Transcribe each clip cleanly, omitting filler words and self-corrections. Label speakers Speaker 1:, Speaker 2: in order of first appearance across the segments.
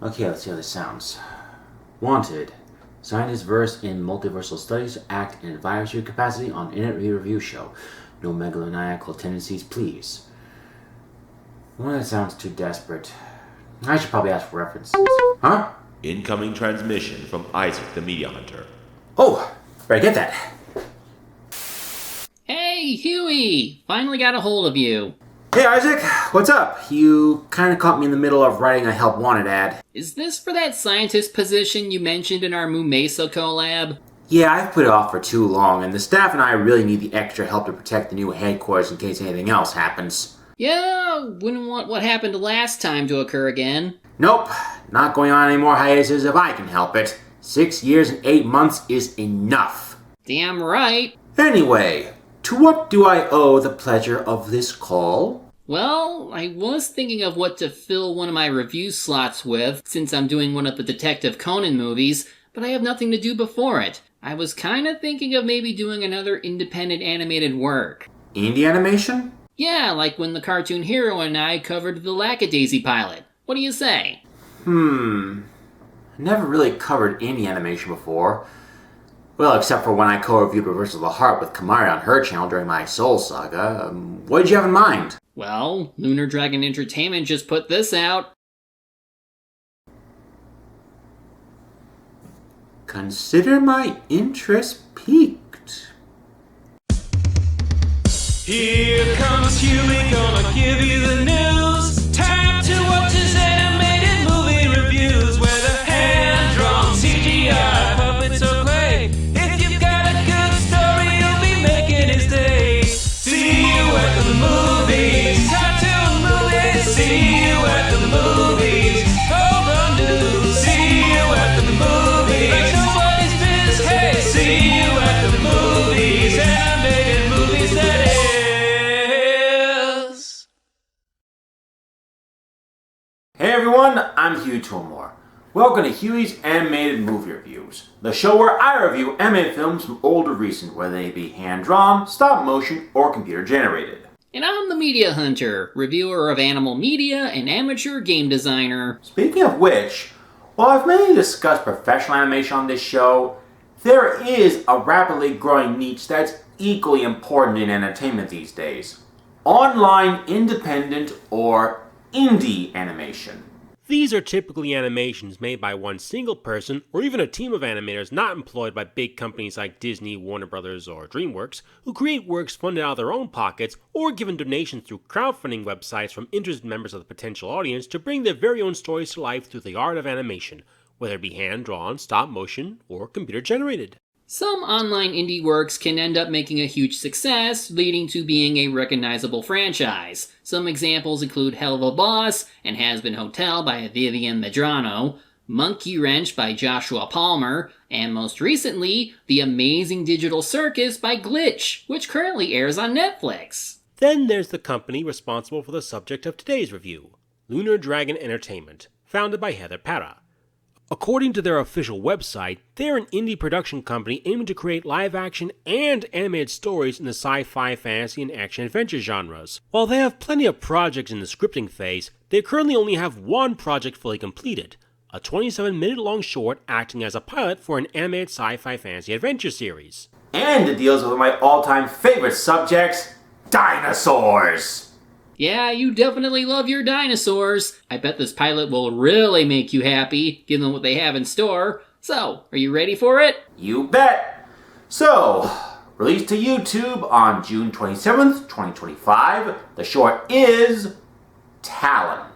Speaker 1: Okay, let's see how this sounds. Wanted. Scientists versed in multiversal studies act in advisory capacity on Internet Review Show. No megalomaniacal tendencies, please. Well, that sounds too desperate. I should probably ask for references. Huh?
Speaker 2: Incoming transmission from Isaac the Media Hunter.
Speaker 1: Oh, better get that.
Speaker 3: Hey, Hewy! Finally got a hold of you.
Speaker 1: Hey Isaac, what's up? You kind of caught me in the middle of writing a help wanted ad.
Speaker 3: Is this for that scientist position you mentioned in our Mu Mesa collab?
Speaker 1: Yeah, I've put it off for too long, and the staff and I really need the extra help to protect the new headquarters in case anything else happens.
Speaker 3: Yeah, wouldn't want what happened last time to occur again.
Speaker 1: Nope, not going on any more hiatuses if I can help it. 6 years and 8 months is enough.
Speaker 3: Damn right.
Speaker 1: Anyway, to what do I owe the pleasure of this call?
Speaker 3: Well, I was thinking of what to fill one of my review slots with, since I'm doing one of the Detective Conan movies, but I have nothing to do before it. I was kinda thinking of maybe doing another independent animated work.
Speaker 1: Indie animation?
Speaker 3: Yeah, like when the cartoon hero and I covered the Lackadaisy pilot. What do you say?
Speaker 1: Never really covered indie animation before. Well, except for when I co-reviewed Reversal of the Heart with Kamari on her channel during my Soul Saga. What did you have in mind?
Speaker 3: Well, Lunar Dragon Entertainment just put this out.
Speaker 1: Consider my interest piqued.
Speaker 4: Here comes Hewy, gonna give you the news. Time to watch his animated movie reviews, whether hand-drawn, CGI, puppets or clay. If you've got a good story, you'll be making his day. See you at the movies, cartoon movies. See you at the movies, hold the news. See you at the movies, like nobody's business. Hey, see you at the movies, animated movies that is.
Speaker 1: Hey everyone, I'm Hugh Toolmore. Welcome to Huey's Animated Movie Reviews, the show where I review animated films from old to recent, whether they be hand-drawn, stop-motion, or computer-generated.
Speaker 3: And I'm the Media Hunter, reviewer of animal media and amateur game designer.
Speaker 1: Speaking of which, while I've mainly discussed professional animation on this show, there is a rapidly growing niche that's equally important in entertainment these days. Online, independent, or indie animation.
Speaker 5: These are typically animations made by one single person or even a team of animators not employed by big companies like Disney, Warner Brothers, or DreamWorks, who create works funded out of their own pockets or given donations through crowdfunding websites from interested members of the potential audience to bring their very own stories to life through the art of animation, whether it be hand-drawn, stop-motion, or computer-generated.
Speaker 3: Some online indie works can end up making a huge success, leading to being a recognizable franchise. Some examples include Hell of a Boss and Has Been Hotel by Vivian Medrano, Monkey Wrench by Joshua Palmer, and most recently, The Amazing Digital Circus by Glitch, which currently airs on Netflix.
Speaker 5: Then there's the company responsible for the subject of today's review, Lunar Dragon Entertainment, founded by Heather Parra. According to their official website, they're an indie production company aiming to create live-action and animated stories in the sci-fi, fantasy, and action-adventure genres. While they have plenty of projects in the scripting phase, they currently only have one project fully completed, a 27-minute-long short acting as a pilot for an animated sci-fi fantasy adventure series.
Speaker 1: And it deals with one of my all-time favorite subjects, dinosaurs!
Speaker 3: Yeah, you definitely love your dinosaurs. I bet this pilot will really make you happy, given what they have in store. So, are you ready for it?
Speaker 1: You bet! So, released to YouTube on June 27th, 2025, the short is Talon.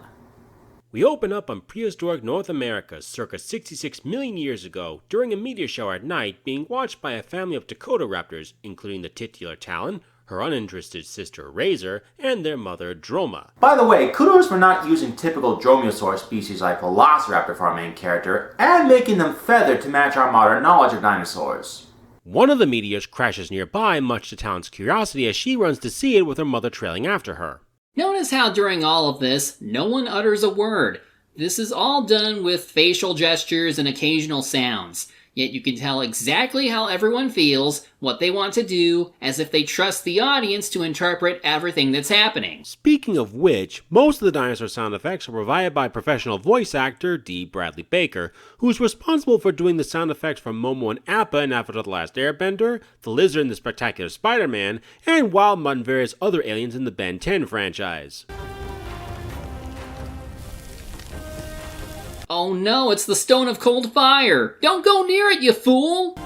Speaker 5: We open up on prehistoric North America circa 66 million years ago during a meteor shower at night being watched by a family of Dakota raptors, including the titular Talon, her uninterested sister Razor, and their mother Droma.
Speaker 1: By the way, kudos for not using typical dromaeosaur species like Velociraptor for our main character, and making them feathered to match our modern knowledge of dinosaurs.
Speaker 5: One of the meteors crashes nearby, much to Talon's curiosity as she runs to see it with her mother trailing after her.
Speaker 3: Notice how during all of this, no one utters a word. This is all done with facial gestures and occasional sounds. yet you can tell exactly how everyone feels, what they want to do, as if they trust the audience to interpret everything that's happening.
Speaker 5: Speaking of which, most of the dinosaur sound effects are provided by professional voice actor D. Bradley Baker, who's responsible for doing the sound effects from Momo and Appa in Avatar: The Last Airbender, the Lizard in The Spectacular Spider-Man, and Wild Mutt and various other aliens in the Ben 10 franchise.
Speaker 3: Oh no, it's the Stone of Cold Fire! Don't go near it, you fool!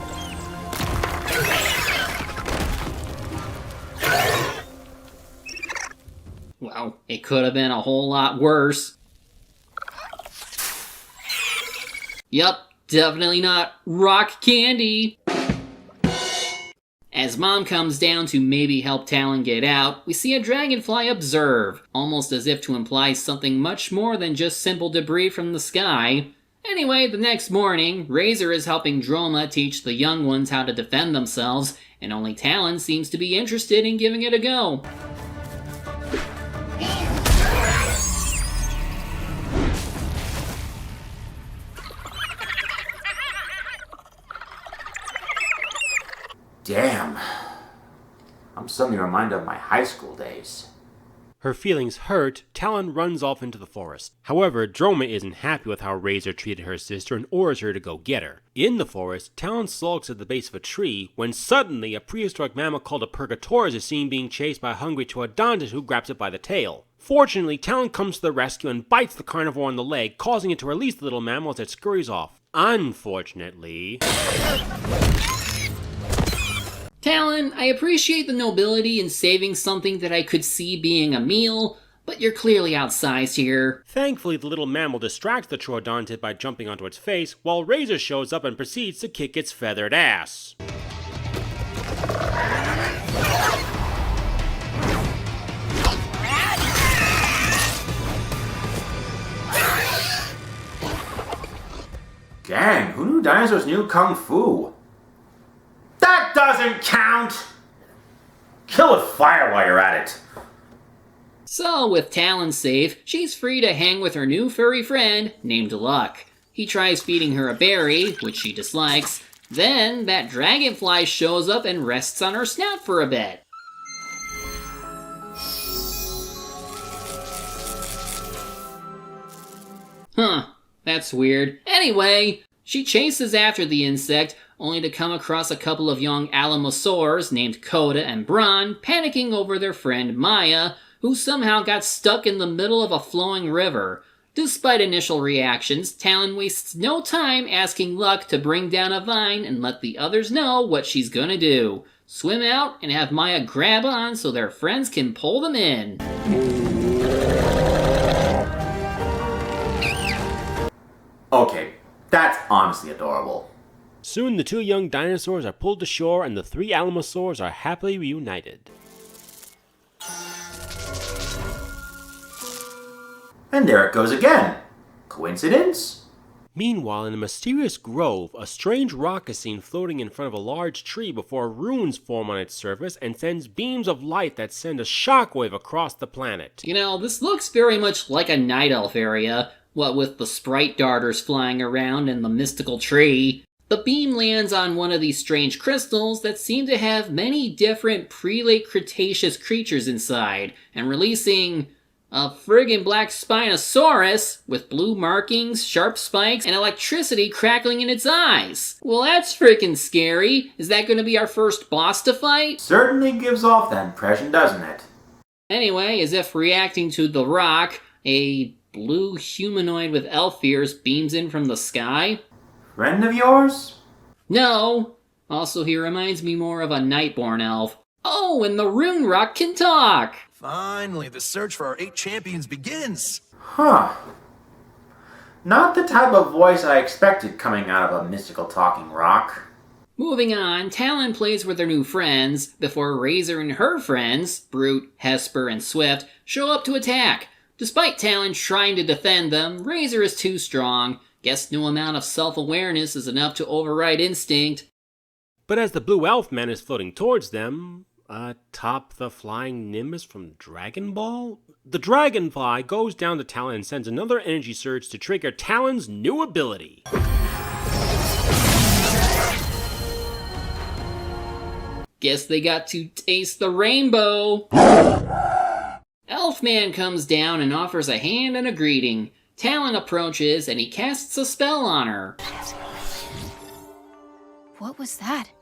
Speaker 3: Well, it could have been a whole lot worse. Yup, definitely not rock candy. As Mom comes down to maybe help Talon get out, we see a dragonfly observe, almost as if to imply something much more than just simple debris from the sky. Anyway, the next morning, Razor is helping Droma teach the young ones how to defend themselves, and only Talon seems to be interested in giving it a go.
Speaker 1: Damn. I'm suddenly reminded of my high school days.
Speaker 5: Her feelings hurt, Talon runs off into the forest. However, Droma isn't happy with how Razor treated her sister and orders her to go get her. In the forest, Talon sulks at the base of a tree when suddenly a prehistoric mammal called a Purgator is seen being chased by a hungry Troodontis who grabs it by the tail. Fortunately, Talon comes to the rescue and bites the carnivore on the leg, causing it to release the little mammal as it scurries off. Unfortunately...
Speaker 3: Talon, I appreciate the nobility in saving something that I could see being a meal, but you're clearly outsized here.
Speaker 5: Thankfully, the little mammal distracts the Troodontis by jumping onto its face, while Razor shows up and proceeds to kick its feathered ass.
Speaker 1: Dang, who knew dinosaurs knew Kung Fu? That doesn't count! Kill with fire while you're at it.
Speaker 3: So, with Talon safe, she's free to hang with her new furry friend named Luck. He tries feeding her a berry, which she dislikes. Then, that dragonfly shows up and rests on her snout for a bit. Huh, that's weird. Anyway, she chases after the insect, only to come across a couple of young alamosaurs named Coda and Bron panicking over their friend Maya, who somehow got stuck in the middle of a flowing river. Despite initial reactions, Talon wastes no time asking Luck to bring down a vine and let the others know what she's gonna do. Swim out and have Maya grab on so their friends can pull them in.
Speaker 1: Okay, that's honestly adorable.
Speaker 5: Soon the two young dinosaurs are pulled to shore and the three alamosaurs are happily reunited.
Speaker 1: And there it goes again. Coincidence?
Speaker 5: Meanwhile, in a mysterious grove, a strange rock is seen floating in front of a large tree before runes form on its surface and sends beams of light that send a shockwave across the planet.
Speaker 3: You know, this looks very much like a night elf area, what with the sprite darters flying around and the mystical tree. The beam lands on one of these strange crystals that seem to have many different pre-late Cretaceous creatures inside, and releasing a friggin' black spinosaurus with blue markings, sharp spikes, and electricity crackling in its eyes. Well, that's freaking scary. Is that going to be our first boss to fight?
Speaker 1: Certainly gives off that impression, doesn't it?
Speaker 3: Anyway, as if reacting to the rock, a blue humanoid with elf ears beams in from the sky.
Speaker 1: Friend of yours?
Speaker 3: No. Also, he reminds me more of a Nightborn elf. Oh, and the rune rock can talk!
Speaker 6: Finally, the search for our 8 champions begins!
Speaker 1: Huh. Not the type of voice I expected coming out of a mystical talking rock.
Speaker 3: Moving on, Talon plays with her new friends before Razor and her friends, Brute, Hesper, and Swift, show up to attack. Despite Talon trying to defend them, Razor is too strong. Guess no amount of self-awareness is enough to override instinct.
Speaker 5: But as the blue elf man is floating towards them, atop the flying Nimbus from Dragon Ball, the dragonfly goes down to Talon and sends another energy surge to trigger Talon's new ability.
Speaker 3: Guess they got to taste the rainbow. Elfman comes down and offers a hand and a greeting. Talon approaches and he casts a spell on her.
Speaker 7: What was that?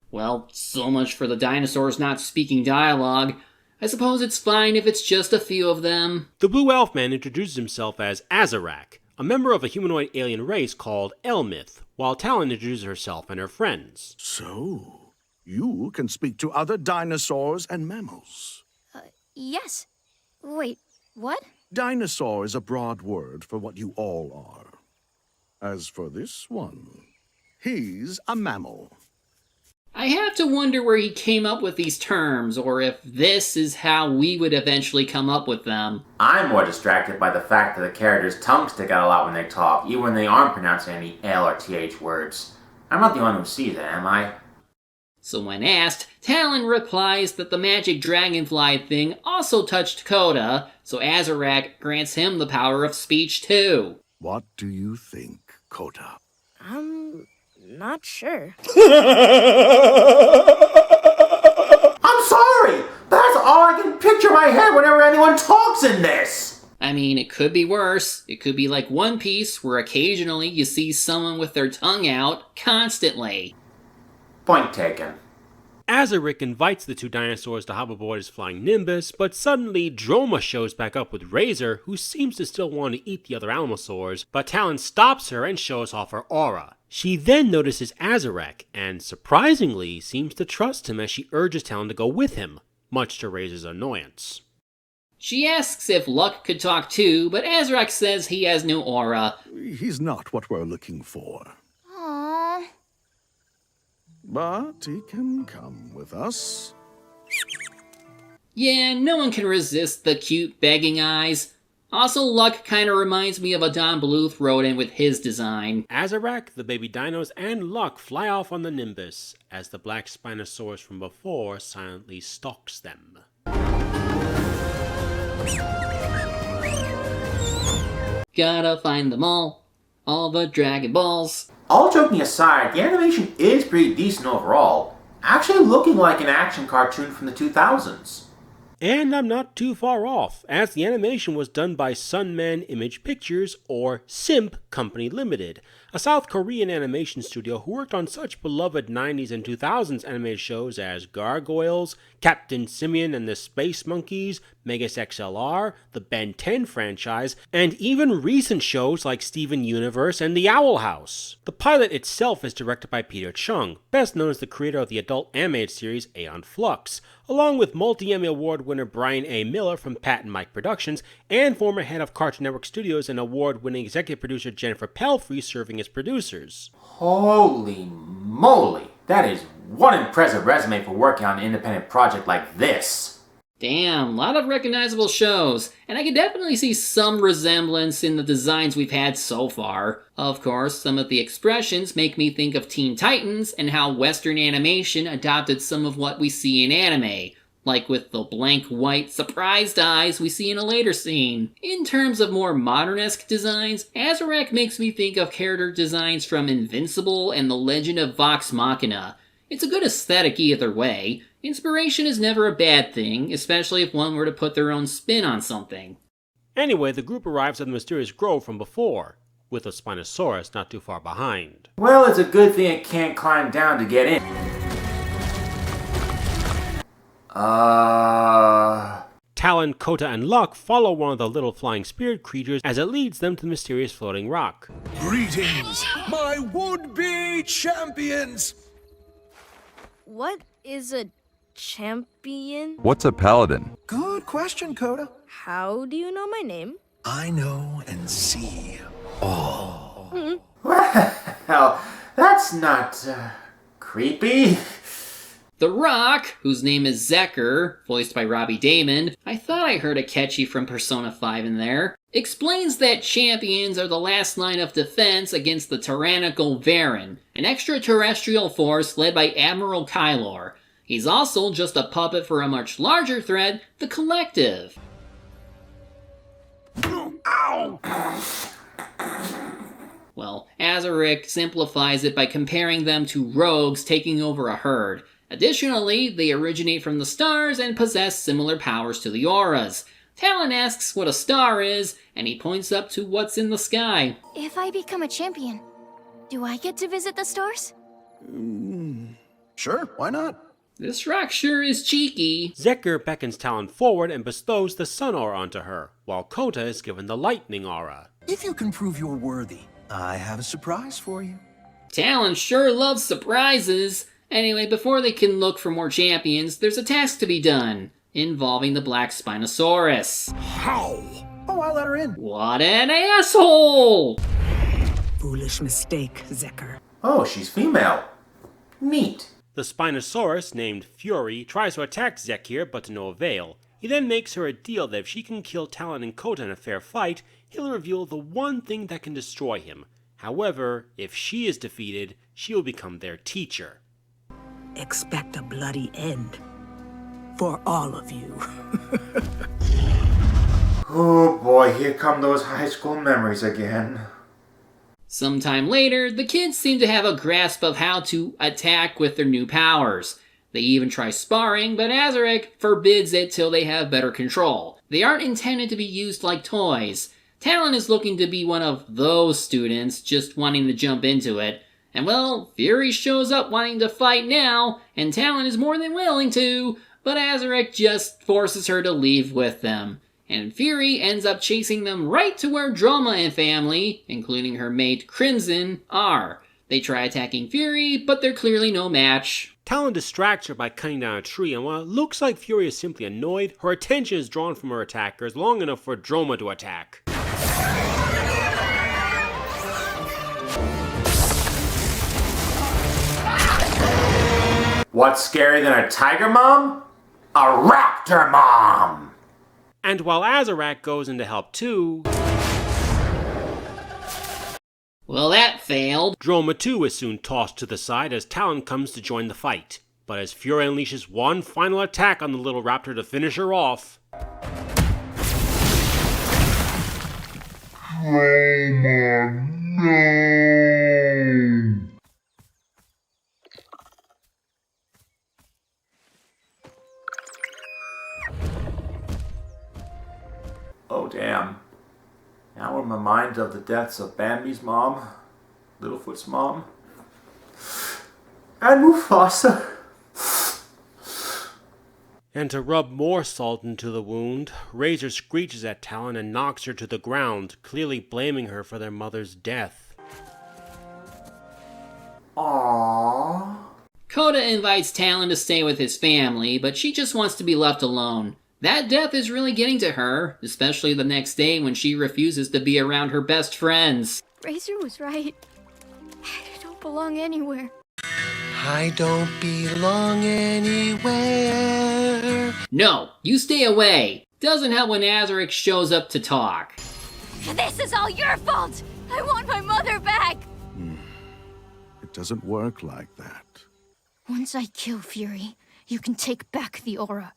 Speaker 3: Well, so much for the dinosaurs not speaking dialogue. I suppose it's fine if it's just a few of them.
Speaker 5: The Blue Elfman introduces himself as Azarak, a member of a humanoid alien race called Elmith, while Talon introduces herself and her friends.
Speaker 6: So, you can speak to other dinosaurs and mammals.
Speaker 7: Yes. Wait, what?
Speaker 6: Dinosaur is a broad word for what you all are. As for this one, he's a mammal.
Speaker 3: I have to wonder where he came up with these terms, or if this is how we would eventually come up with them.
Speaker 1: I'm more distracted by the fact that the characters' tongues stick out a lot when they talk, even when they aren't pronouncing any L or TH words. I'm not the one who sees it, am I?
Speaker 3: So when asked, Talon replies that the magic dragonfly thing also touched Coda, so Azarak grants him the power of speech too.
Speaker 6: What do you think, Coda?
Speaker 7: I'm not sure.
Speaker 1: I'm sorry! That's all I can picture in my head whenever anyone talks in this!
Speaker 3: I mean, it could be worse. It could be like One Piece, where occasionally you see someone with their tongue out constantly.
Speaker 1: Point taken.
Speaker 5: Azarak invites the two dinosaurs to hop aboard his flying Nimbus, but suddenly Droma shows back up with Razor, who seems to still want to eat the other Almosaurs, but Talon stops her and shows off her aura. She then notices Azarak, and surprisingly seems to trust him as she urges Talon to go with him, much to Razor's annoyance.
Speaker 3: She asks if Luck could talk too, but Azarak says he has no aura.
Speaker 6: He's not what we're looking for.
Speaker 7: Aww.
Speaker 6: But he can come with us.
Speaker 3: Yeah, no one can resist the cute begging eyes. Also, Luck kinda reminds me of a Don Bluth rodent with his design.
Speaker 5: Azarak, the baby dinos, and Luck fly off on the Nimbus, as the black spinosaurus from before silently stalks them.
Speaker 3: Gotta find them all the Dragon Balls.
Speaker 1: All joking aside, the animation is pretty decent overall, actually looking like an action cartoon from the 2000s.
Speaker 5: And I'm not too far off, as the animation was done by Sunman Image Pictures, or SIMP Company Limited, a South Korean animation studio who worked on such beloved 90s and 2000s animated shows as Gargoyles, Captain Simian and the Space Monkeys, Megas XLR, the Ben 10 franchise, and even recent shows like Steven Universe and The Owl House. The pilot itself is directed by Peter Chung, best known as the creator of the adult animated series Aeon Flux, along with multi-Emmy Award winner Brian A. Miller from Pat and Mike Productions, and former head of Cartoon Network Studios and award-winning executive producer Jennifer Pelfrey serving as producers.
Speaker 1: Holy moly, that is one impressive resume for working on an independent project like this.
Speaker 3: Damn, a lot of recognizable shows, and I can definitely see some resemblance in the designs we've had so far. Of course, some of the expressions make me think of Teen Titans and how Western animation adopted some of what we see in anime, like with the blank white surprised eyes we see in a later scene. In terms of more modern-esque designs, Azarak makes me think of character designs from Invincible and The Legend of Vox Machina. It's a good aesthetic either way. Inspiration is never a bad thing, especially if one were to put their own spin on something.
Speaker 5: Anyway, the group arrives at the mysterious grove from before, with a Spinosaurus not too far behind.
Speaker 1: Well, it's a good thing it can't climb down to get in.
Speaker 5: Talon, Kota, and Luck follow one of the little flying spirit creatures as it leads them to the mysterious floating rock.
Speaker 6: Greetings, my would-be champions!
Speaker 7: What is a champion?
Speaker 8: What's a paladin?
Speaker 6: Good question, Coda.
Speaker 7: How do you know my name?
Speaker 6: I know and see all.
Speaker 1: Well, that's not, creepy.
Speaker 3: The Rock, whose name is Zeker, voiced by Robbie Damon, I thought I heard a catchy from Persona 5 in there, explains that champions are the last line of defense against the tyrannical Varen, an extraterrestrial force led by Admiral Kylor. He's also just a puppet for a much larger threat, the Collective.
Speaker 6: Ow!
Speaker 3: Well, Azarak simplifies it by comparing them to rogues taking over a herd. Additionally, they originate from the stars and possess similar powers to the auras. Talon asks what a star is, and he points up to what's in the sky.
Speaker 8: If I become a champion, do I get to visit the stars?
Speaker 6: Sure, why not?
Speaker 3: This rock sure is cheeky.
Speaker 5: Zeker beckons Talon forward and bestows the sun aura onto her, while Kota is given the lightning aura.
Speaker 9: If you can prove you're worthy, I have a surprise for you.
Speaker 3: Talon sure loves surprises. Anyway, before they can look for more champions, there's a task to be done, involving the black spinosaurus.
Speaker 9: How? Oh, I let her in.
Speaker 3: What an asshole!
Speaker 10: Foolish mistake, Zeker.
Speaker 1: Oh, she's female. Neat.
Speaker 5: The Spinosaurus, named Fury, tries to attack Zekir, but to no avail. He then makes her a deal that if she can kill Talon and Kota in a fair fight, he'll reveal the one thing that can destroy him. However, if she is defeated, she will become their teacher.
Speaker 10: Expect a bloody end. For all of you.
Speaker 1: Oh boy, here come those high school memories again.
Speaker 3: Sometime later, the kids seem to have a grasp of how to attack with their new powers. They even try sparring, but Azarek forbids it till they have better control. They aren't intended to be used like toys. Talon is looking to be one of those students, just wanting to jump into it. And well, Fury shows up wanting to fight now, and Talon is more than willing to, but Azarek just forces her to leave with them. And Fury ends up chasing them right to where Droma and family, including her mate Crimson, are. They try attacking Fury, but they're clearly no match.
Speaker 5: Talon distracts her by cutting down a tree, and while it looks like Fury is simply annoyed, her attention is drawn from her attackers long enough for Droma to attack.
Speaker 1: What's scarier than a tiger mom? A raptor mom!
Speaker 5: And while Azarac goes in to help too,
Speaker 3: Well, that failed.
Speaker 5: Droma too is soon tossed to the side as Talon comes to join the fight. But as Fury unleashes one final attack on the little raptor to finish her off,
Speaker 1: Oh damn. Now I'm reminded of the deaths of Bambi's mom, Littlefoot's mom, and Mufasa.
Speaker 5: and to rub more salt into the wound, Razor screeches at Talon and knocks her to the ground, clearly blaming her for their mother's death.
Speaker 1: Aww.
Speaker 3: Kota invites Talon to stay with his family, but she just wants to be left alone. That death is really getting to her, especially the next day when she refuses to be around her best friends.
Speaker 8: Razor was right. I don't belong anywhere.
Speaker 9: I don't belong anywhere.
Speaker 3: No, you stay away. Doesn't help when Azarek shows up to talk.
Speaker 8: This is all your fault! I want my mother back!
Speaker 6: It doesn't work like that.
Speaker 8: Once I kill Fury, you can take back the aura.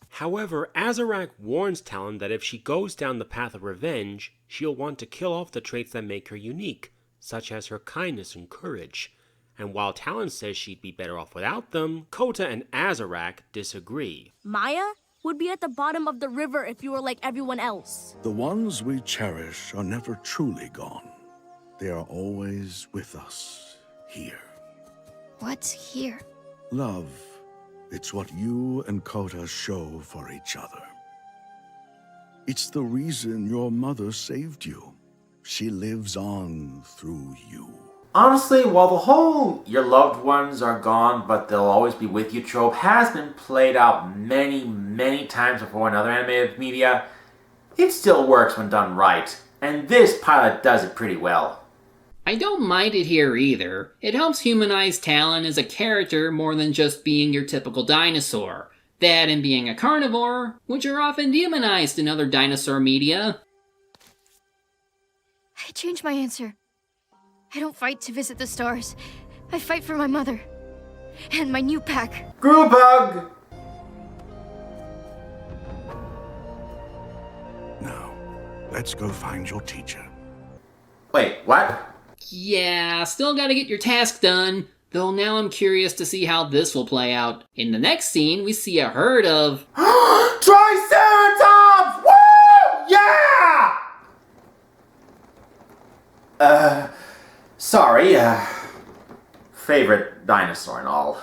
Speaker 5: However, Azarac warns Talon that if she goes down the path of revenge, she'll want to kill off the traits that make her unique, such as her kindness and courage. And while Talon says she'd be better off without them, Kota and Azarac disagree.
Speaker 7: Maya would be at the bottom of the river if you were like everyone else.
Speaker 6: The ones we cherish are never truly gone. They are always with us, here.
Speaker 8: What's here?
Speaker 6: Love. It's what you and Kota show for each other. It's the reason your mother saved you. She lives on through you.
Speaker 1: Honestly, while the whole your loved ones are gone but they'll always be with you trope has been played out many, many times before in other animated media, it still works when done right, and this pilot does it pretty well.
Speaker 3: I don't mind it here either. It helps humanize Talon as a character more than just being your typical dinosaur. That and being a carnivore, which are often demonized in other dinosaur media.
Speaker 8: I changed my answer. I don't fight to visit the stars. I fight for my mother. And my new pack.
Speaker 1: Group hug!
Speaker 6: Now, let's go find your teacher.
Speaker 1: Wait, what?
Speaker 3: Yeah, still gotta get your task done. Though now I'm curious to see how this will play out. In the next scene, we see a herd of...
Speaker 1: Triceratops! Woo! Yeah! Sorry, favorite dinosaur and all.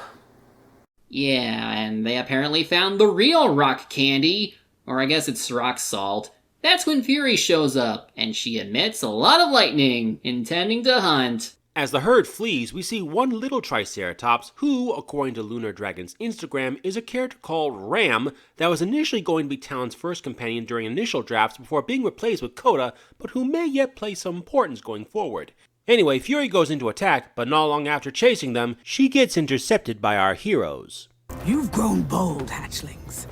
Speaker 3: Yeah, and they apparently found the real rock candy, or I guess it's rock salt. That's when Fury shows up, and she emits a lot of lightning, intending to hunt.
Speaker 5: As the herd flees, we see one little Triceratops who, according to Lunar Dragon's Instagram, is a character called Ram that was initially going to be Talon's first companion during initial drafts before being replaced with Coda, but who may yet play some importance going forward. Anyway, Fury goes into attack, but not long after chasing them, she gets intercepted by our heroes.
Speaker 10: You've grown bold, hatchlings.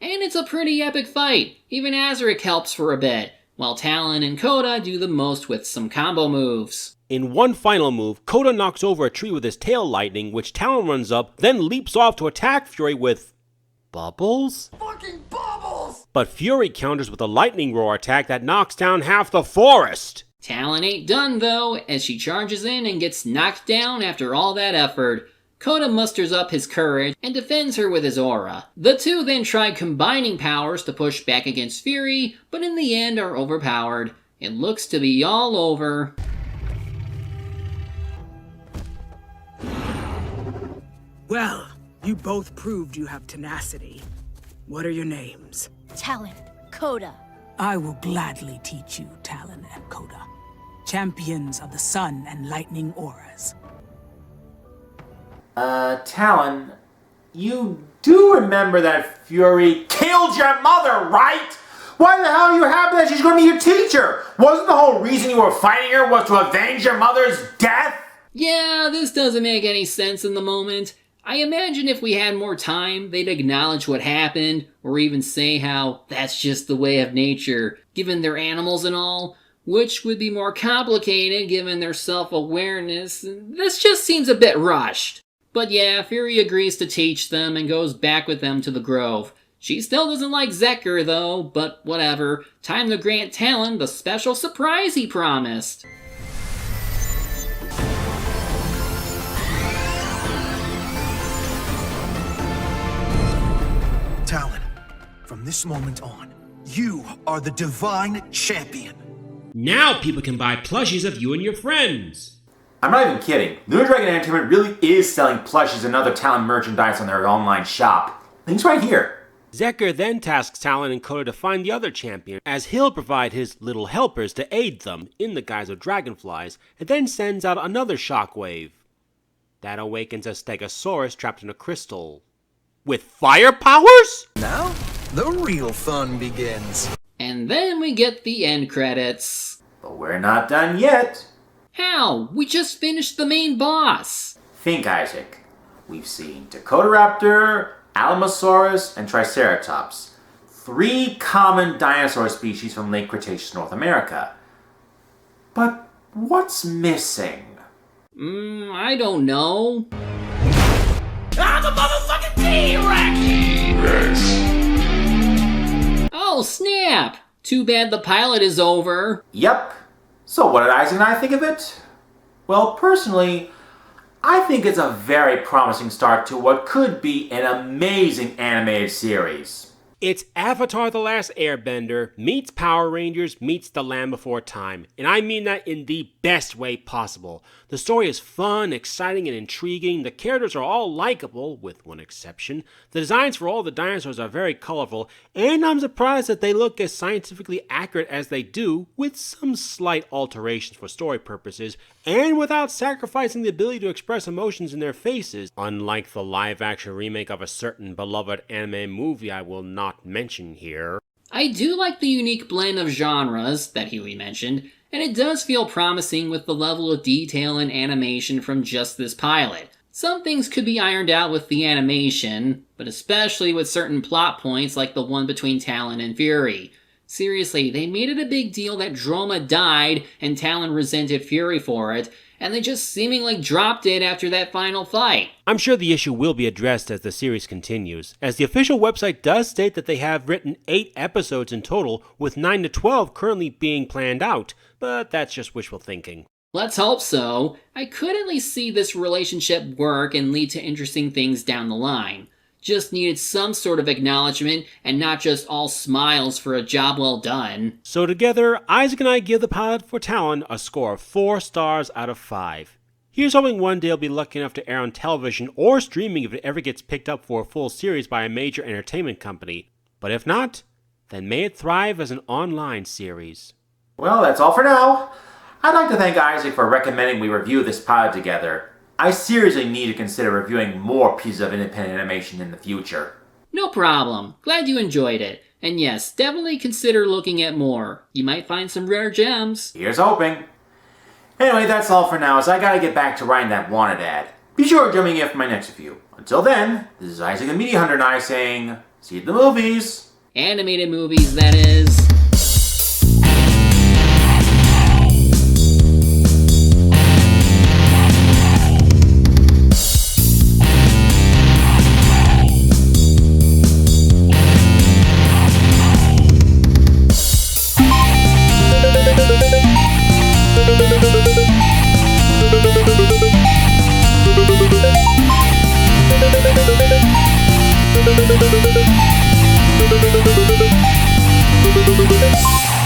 Speaker 3: And it's a pretty epic fight. Even Azaric helps for a bit, while Talon and Coda do the most with some combo moves.
Speaker 5: In one final move, Coda knocks over a tree with his tail lightning, which Talon runs up, then leaps off to attack Fury with... bubbles?
Speaker 9: Fucking bubbles!
Speaker 5: But Fury counters with a lightning roar attack that knocks down half the forest.
Speaker 3: Talon ain't done though, as she charges in and gets knocked down after all that effort. Coda musters up his courage and defends her with his aura. The two then try combining powers to push back against Fury, but in the end are overpowered. It looks to be all over.
Speaker 10: Well, you both proved you have tenacity. What are your names?
Speaker 7: Talon, Coda.
Speaker 10: I will gladly teach you, Talon and Coda. Champions of the sun and lightning auras.
Speaker 1: Talon, you do remember that Fury killed your mother, right? Why the hell are you happy that she's going to be your teacher? Wasn't the whole reason you were fighting her was to avenge your mother's death?
Speaker 3: Yeah, this doesn't make any sense in the moment. I imagine if we had more time, they'd acknowledge what happened, or even say how that's just the way of nature, given they're animals and all, which would be more complicated given their self-awareness. This just seems a bit rushed. But yeah, Fury agrees to teach them and goes back with them to the grove. She still doesn't like Zekker though, but whatever. Time to grant Talon the special surprise he promised.
Speaker 9: Talon, from this moment on, you are the divine champion.
Speaker 5: Now people can buy plushies of you and your friends.
Speaker 1: I'm not even kidding. Lunar Dragon Entertainment really is selling plushies and other Talon merchandise on their online shop. Links right here.
Speaker 5: Zekker then tasks Talon and Coda to find the other champion, as he'll provide his little helpers to aid them in the guise of dragonflies, and then sends out another shockwave. That awakens a stegosaurus trapped in a crystal. With fire powers?
Speaker 9: Now, the real fun begins.
Speaker 3: And then we get the end credits.
Speaker 1: But we're not done yet.
Speaker 3: How? We just finished the main boss.
Speaker 1: Think, Isaac. We've seen Dakotaraptor, Alamosaurus, and Triceratops. 3 common dinosaur species from late Cretaceous North America. But what's missing?
Speaker 3: I don't know.
Speaker 4: I'm a motherfucking T-Rex!
Speaker 3: Oh, snap! Too bad the pilot is over.
Speaker 1: Yep. So what did Isaac and I think of it? Well, personally, I think it's a very promising start to what could be an amazing animated series.
Speaker 5: It's Avatar The Last Airbender meets Power Rangers meets The Land Before Time, and I mean that in the best way possible. The story is fun, exciting, and intriguing. The characters are all likable, with one exception. The designs for all the dinosaurs are very colorful, and I'm surprised that they look as scientifically accurate as they do, with some slight alterations for story purposes, and without sacrificing the ability to express emotions in their faces, unlike the live-action remake of a certain beloved anime movie I will not mention here.
Speaker 3: I do like the unique blend of genres that Hewy mentioned, and it does feel promising with the level of detail and animation from just this pilot. Some things could be ironed out with the animation, but especially with certain plot points like the one between Talon and Fury. Seriously, they made it a big deal that Droma died and Talon resented Fury for it, and they just seemingly dropped it after that final fight.
Speaker 5: I'm sure the issue will be addressed as the series continues, as the official website does state that they have written 8 episodes in total, with 9 to 12 currently being planned out, but that's just wishful thinking.
Speaker 3: Let's hope so. I could at least see this relationship work and lead to interesting things down the line. Just needed some sort of acknowledgement and not just all smiles for a job well done.
Speaker 5: So together, Isaac and I give the pilot for Talon a score of 4 stars out of 5. Here's hoping one day it'll be lucky enough to air on television or streaming if it ever gets picked up for a full series by a major entertainment company. But if not, then may it thrive as an online series.
Speaker 1: Well, that's all for now. I'd like to thank Isaac for recommending we review this pilot together. I seriously need to consider reviewing more pieces of independent animation in the future.
Speaker 3: No problem. Glad you enjoyed it. And yes, definitely consider looking at more. You might find some rare gems.
Speaker 1: Here's hoping. Anyway, that's all for now, as I gotta get back to writing that wanted ad. Be sure to join me again for my next review. Until then, this is Isaac the Media Hunter and I saying, see you at the movies.
Speaker 3: Animated movies, that is.
Speaker 4: Thank you.